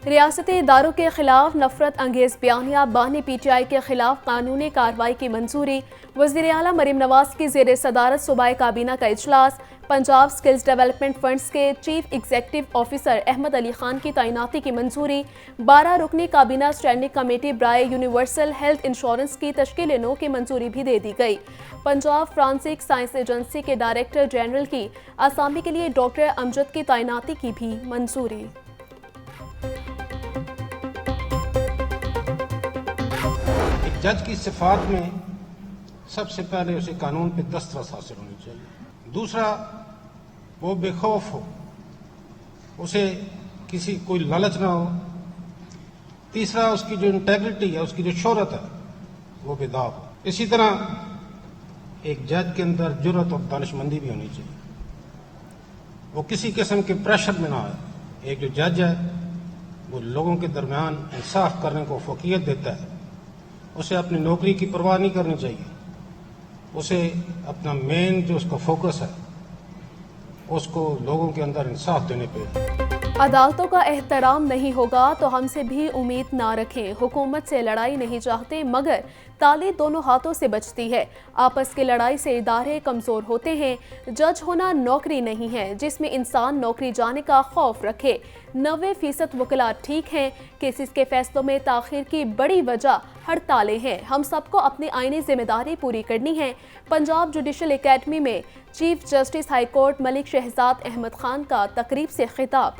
रियासती इदारों के खिलाफ नफरत अंगेज बयानिया बानी PTI के खिलाफ कानूनी कार्रवाई की मंजूरी। वज़ीर आला मरीम नवाज की ज़ेर सदारत सूबाई काबीना का इजलास। पंजाब स्किल्स डेवलपमेंट फंड्स के chief executive officer Ahmed Ali Khan की तैनाती की मंजूरी। 12 रुकनी काबीना स्टैंडिंग कमेटी ब्राए यूनिवर्सल हेल्थ इंश्योरेंस की तश्कील नो की मंजूरी भी दे दी गई। पंजाब फ्रांसिक साइंस एजेंसी के डायरेक्टर जनरल की आसामी के लिए डॉक्टर अमजद की तैनाती की भी मंजूरी। जज की सिफात में सबसे पहले उसे कानून पे दस्तरस हासिल होनी चाहिए। दूसरा, वो बेखौफ हो, उसे किसी कोई लालच ना हो। तीसरा, उसकी जो इंटेग्रिटी है, उसकी जो शोहरत है, वो बेदाग हो। इसी तरह एक जज के अंदर जुर्रत और दानिशमंदी भी होनी चाहिए। वो किसी किस्म के प्रेशर में ना आए। एक जो जज है वो लोगों के दरमियान इंसाफ करने को फोकियत देता है। उसे अपनी नौकरी की परवाह नहीं करनी चाहिए। उसे अपना मेन जो उसका फोकस है उसको लोगों के अंदर इंसाफ देने पे। अदालतों का एहतराम नहीं होगा तो हमसे भी उम्मीद ना रखें। हुकूमत से लड़ाई नहीं चाहते मगर ताली दोनों हाथों से बचती है। आपस की लड़ाई से इदारे कमज़ोर होते हैं। जज होना नौकरी नहीं है जिसमें इंसान नौकरी जाने का खौफ रखे। 90% वकला ठीक हैं। केसेस के फैसलों में ताखिर की बड़ी वजह हड़तालें हैं। हम सबको अपनी आईनी जिम्मेदारी पूरी करनी है। पंजाब जुडिशल एकेडमी में chief justice high court Malik Shahzad Ahmed Khan का तकरीब से खिताब।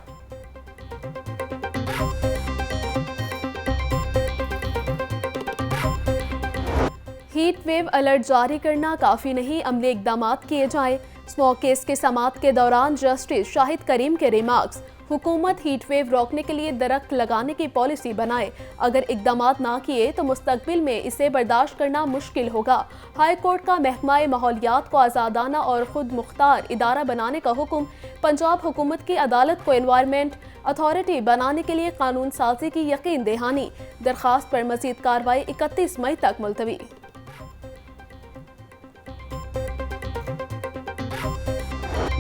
हीट वेव अलर्ट जारी करना काफ़ी नहीं, अमली इकदाम किए जाएं। स्मोक केस के समाअत के दौरान जस्टिस शाहिद करीम के रिमार्क्स। हुकूमत हीट वेव रोकने के लिए दरख्त लगाने की पॉलिसी बनाए। अगर इकदाम ना किए तो मुस्तकबिल में इसे बर्दाश्त करना मुश्किल होगा। हाई कोर्ट का महकमा माहौलियात को आज़ादाना और खुद मुख्तार इदारा बनाने का हुक्म। पंजाब हुकूमत की अदालत को एनवायरमेंट अथॉरिटी बनाने के लिए कानून साजी की यकीन दहानी। दरखास्त पर मजीद कार्रवाई 31 मई तक मुलतवी।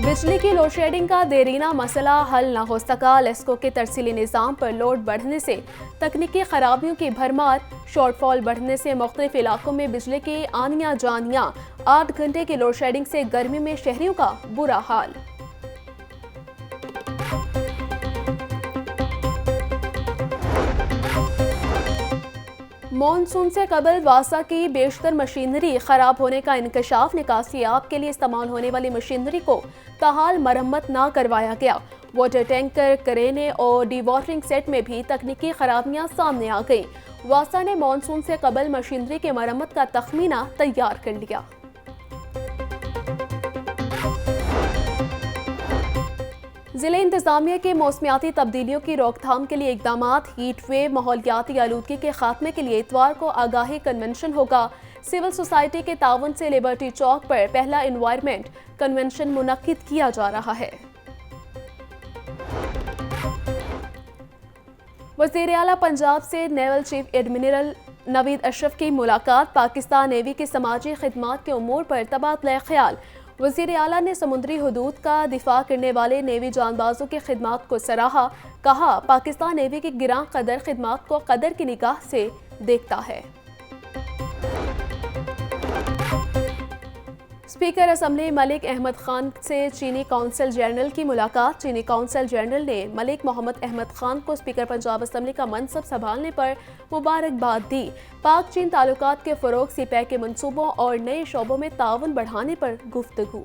बिजली की लोड शेडिंग का देरीना मसला हल न हो सका। लेस्को के तरसीली निज़ाम पर लोड बढ़ने से तकनीकी खराबियों की भरमार। शॉर्टफॉल बढ़ने से मुख्तलिफ इलाकों में बिजली की आनियाँ जानियाँ। 8 घंटे की लोड शेडिंग से गर्मी में शहरियों का बुरा हाल। मॉनसून से कबल वासा की बेशतर मशीनरी खराब होने का इंकशाफ। निकासियाब के लिए इस्तेमाल होने वाली मशीनरी को ताहाल मरम्मत ना करवाया गया। वाटर टैंकर, करेने और डीवाटरिंग सेट में भी तकनीकी खराबियां सामने आ गई। वासा ने मॉनसून से कबल मशीनरी के मरम्मत का तखमीना तैयार कर लिया। ज़िले इंतज़ामिया के मौसमियाती तब्दीलियों की रोकथाम के लिए इकदाम। हीट वेव माहौलियाती आलूदगी के खात्मे के लिए इतवार को आगाही कन्वेंशन होगा। सिविल सोसाइटी के तावन से लिबर्टी चौक पर पहला एनवायरमेंट कन्वेंशन मुनक्किद किया जा रहा है। वज़ीर आला पंजाब से naval chief admiral Naveed Ashraf की मुलाकात। पाकिस्तान नेवी की समाजी खिदमात के उमूर पर तबादला ख्याल। वज़ीर आला ने समुद्री हदूद का दिफा करने वाले नेवी जानबाजों की खिदमात को सराहा। कहा, पाकिस्तान नेवी की गिरां कदर खिदमात को कदर की निगाह से देखता है। स्पीकर असम्बली मलिक अहमद खान से चीनी कौंसल जनरल की मुलाकात। चीनी कौंसल जनरल ने मलिक मोहम्मद अहमद खान को स्पीकर पंजाब असम्बली का मनसब संभालने पर मुबारकबाद दी। पाक चीन ताल्लुकात के फ़रोग, सीपैक के मंसूबों और नए शोबों में ताउन बढ़ाने पर गुफ्तगू।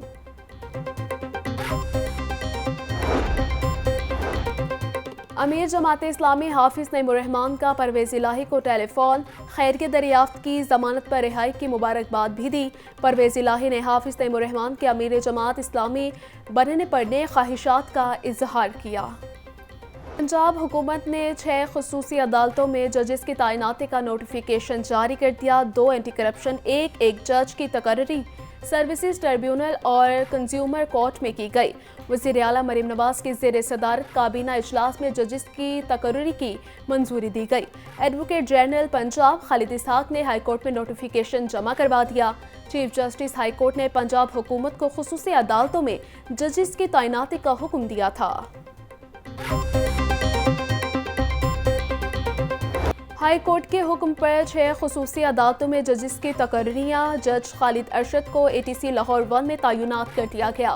अमीर जमात इस्लामी हाफिज नईमुर्रहमान का परवेज़ इलाही को टेलीफोन। खैर के दरियाफ्त की जमानत पर रिहाई की मुबारकबाद भी दी। परवेज़ इलाही ने हाफिज नईमुर्रहमान के अमीर जमात इस्लामी बनने पर नेक ख्वाहिशात का इजहार किया। पंजाब हुकूमत ने 6 खुसूसी अदालतों में जजेस की तैनाती का नोटिफिकेशन जारी कर दिया। 2 एंटी करप्शन, एक जज की तकर्री सर्विसेज ट्रिब्यूनल और कंज्यूमर कोर्ट में की गई। वज़ीर आला मरीम नवाज की ज़ेर सदारत काबीना इजलास में जजेस की तकर्री की मंजूरी दी गई। एडवोकेट जनरल पंजाब खालिद इसहाक ने हाई कोर्ट में नोटिफिकेशन जमा करवा दिया। चीफ जस्टिस हाई कोर्ट ने पंजाब हुकूमत को खुसूसी अदालतों में जजेस की तैनाती का हुक्म दिया था। हाई कोर्ट के हुक्म पर 6 खुसूसी अदालतों में जजिस की तकर्रियाँ। जज खालिद अरशद को ATC लाहौर 1 में तैनात कर दिया गया।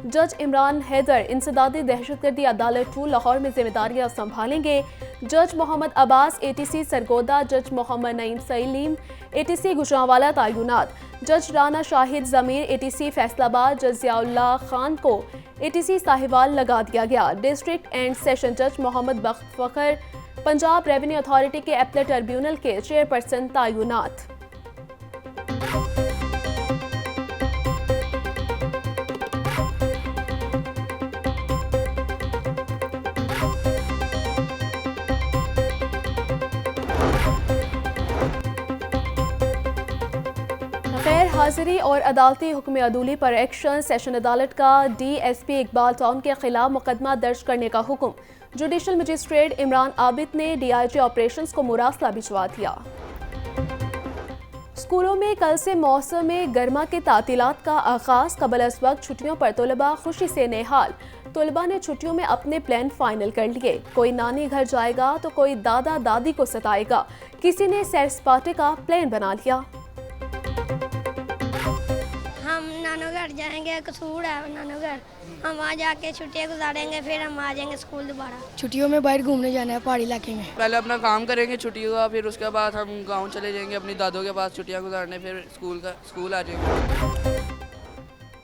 जज इमरान हैदर इंसदादी दहशतगर्दी अदालत 2 लाहौर में जिम्मेदारियां संभालेंगे। जज मोहम्मद अब्बास ATC सरगोदा, जज मोहम्मद नईम सलीम ATC गुजरांवाला तैनात। जज राना शाहिद जमीर ATC फैसलाबाद, जज जियाउल्लाह खान को ATC साहिवाल लगा दिया गया। डिस्ट्रिक्ट एंड सेशन जज मोहम्मद बख्त फखर पंजाब रेवेन्यू अथॉरिटी के एपलेट ट्रिब्यूनल के चेयरपर्सन तैनात। गैर हाजिरी और अदालती हुक्म अदूली पर एक्शन। सेशन अदालत का DSP इकबाल टाउन के खिलाफ मुकदमा दर्ज करने का हुक्म। जुडिशल मजिस्ट्रेट इमरान आबिद ने DIG ऑपरेशंस को मुरासला भिजवा दिया। स्कूलों में कल से मौसम गर्मा के तातीलात का आगाज। कबल अज वक्त छुट्टियों पर तलबा खुशी से नेहाल। तलबा ने छुट्टियों में अपने प्लान फाइनल कर लिए। कोई नानी घर जाएगा तो कोई दादा दादी को सताएगा। किसी ने सैर सपाटे का प्लान बना लिया। हम नानो घर जाएंगे, कसूर है नानो घर, हम वहाँ जाके छुट्टियाँ गुजारेंगे, फिर हम आ जाएंगे स्कूल दोबारा। छुट्टियों में बाहर घूमने जाना है पहाड़ी इलाके में। पहले अपना काम करेंगे छुट्टियों का, फिर उसके बाद हम गांव चले जाएंगे अपनी दादों के पास छुट्टियां गुजारने, फिर स्कूल आ जाएंगे।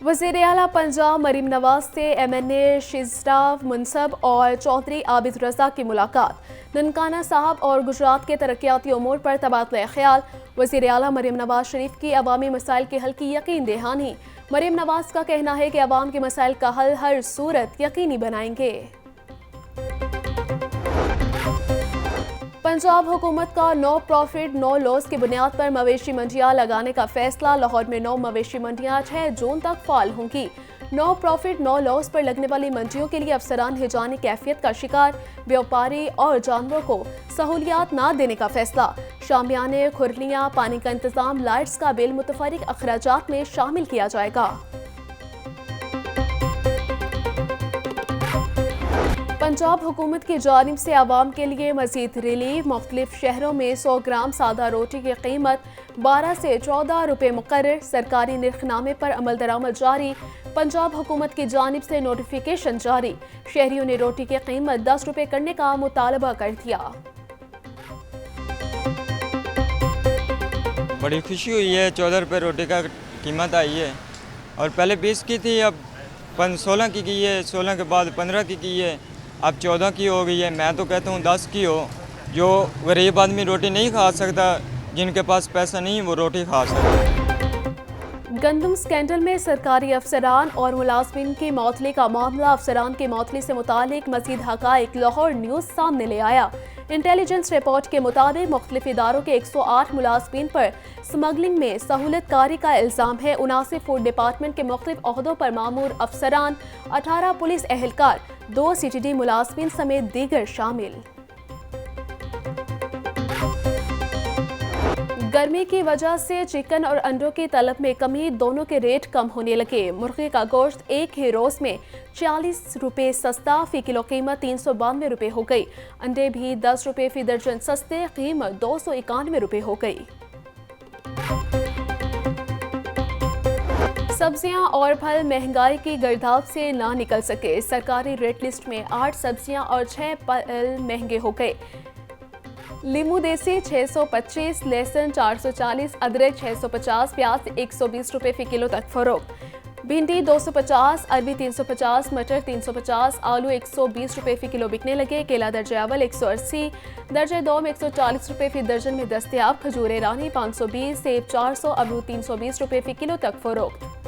वज़ीर आला पंजाब मरीम नवाज से MNA शिजराव मुनसब और चौधरी आबिद रजा की मुलाकात। ननकाना साहब और गुजरात के तरक्याती उमूर पर तबादला ख्याल। वज़ीर आला मरीम नवाज शरीफ की अवामी मसाइल के हल की यकीन दहानी। मरीम नवाज का कहना है कि अवाम के मसाइल का हल हर सूरत यकीनी बनाएंगे। पंजाब हुकूमत का नो प्रॉफिट नो लॉस की बुनियाद पर मवेशी मंडियां लगाने का फैसला। लाहौर में 9 मवेशी मंडियां 6 जून तक फाल होंगी। नो प्रॉफिट नो लॉस पर लगने वाली मंडियों के लिए अफसरान हिजानी कैफियत का शिकार। व्यापारी और जानवरों को सहूलियात ना देने का फैसला। शामियाने, खुरलियां, पानी का इंतजाम, लाइट्स का बिल मुतफरिक अखराजात में शामिल किया जाएगा। पंजाब हुकूमत की जानिब से आवाम के लिए मजीद रिलीफ। मुख्तलिफ शहरों में 100 ग्राम सादा रोटी की कीमत 12 से 14 रुपये मुकर्रर। सरकारी निर्खनामे पर अमल दरामद जारी। पंजाब हुकूमत की जानिब से नोटिफिकेशन जारी। शहरियों ने रोटी की कीमत 10 रुपये करने का मुतालबा कर दिया। बड़ी खुशी हुई है, 14 रुपये रोटी का कीमत आई है और पहले 20 की थी, अब 16 की है, 16 के बाद 15 की है, अब 14 की हो गई है। मैं तो कहता हूँ 10 की हो। जो गरीब आदमी रोटी नहीं खा सकता, जिनके पास पैसा नहीं वो रोटी खा सकता। गंदम स्कैंडल में सरकारी अफसरान और मुलाजमीन की मौतली का मामला। अफसरान की मौतली से मुतालिक मजीद हक़ाइक़ लाहौर न्यूज़ सामने ले आया। इंटेलिजेंस रिपोर्ट के मुताबिक मुख्तलिफ इदारों के 108 मुलाजमीन पर स्मगलिंग में सहूलत कारी का इल्ज़ाम है। 79 फूड डिपार्टमेंट के मुख्तलिफ ओहदों पर मामूर अफसरान, 18 पुलिस एहलकार, 2 CTD मुलाजमीन समेत दीगर शामिल। गर्मी की वजह से चिकन और अंडों की तलब में कमी, दोनों के रेट कम होने लगे। मुर्गी का गोश्त एक ही रोज में 40 रुपये सस्ता, फी किलो कीमत 392 रुपये हो गई। अंडे भी 10 रुपये फी दर्जन सस्ते, कीमत 291 रुपये हो गई। सब्जियां और फल महंगाई की गर्दाव से ना निकल सके। सरकारी रेट लिस्ट में 8 सब्जियां और 6 फल महंगे हो गए। लीमू देसी 625, लहसुन 440, अदरक 650, प्याज 120 रुपये फी किलो तक फरोख्त। भिंडी 250, अरबी 350, मटर 350, आलू 120 रुपये फी किलो बिकने लगे। केला दर्जे अव्वल 180, दर्जे 2 में 140 रुपये फी दर्जन में दस्तयाब। खजूर ईरानी 520, सेब 400, अमरूद 320 रुपये फी किलो तक फरोख्त।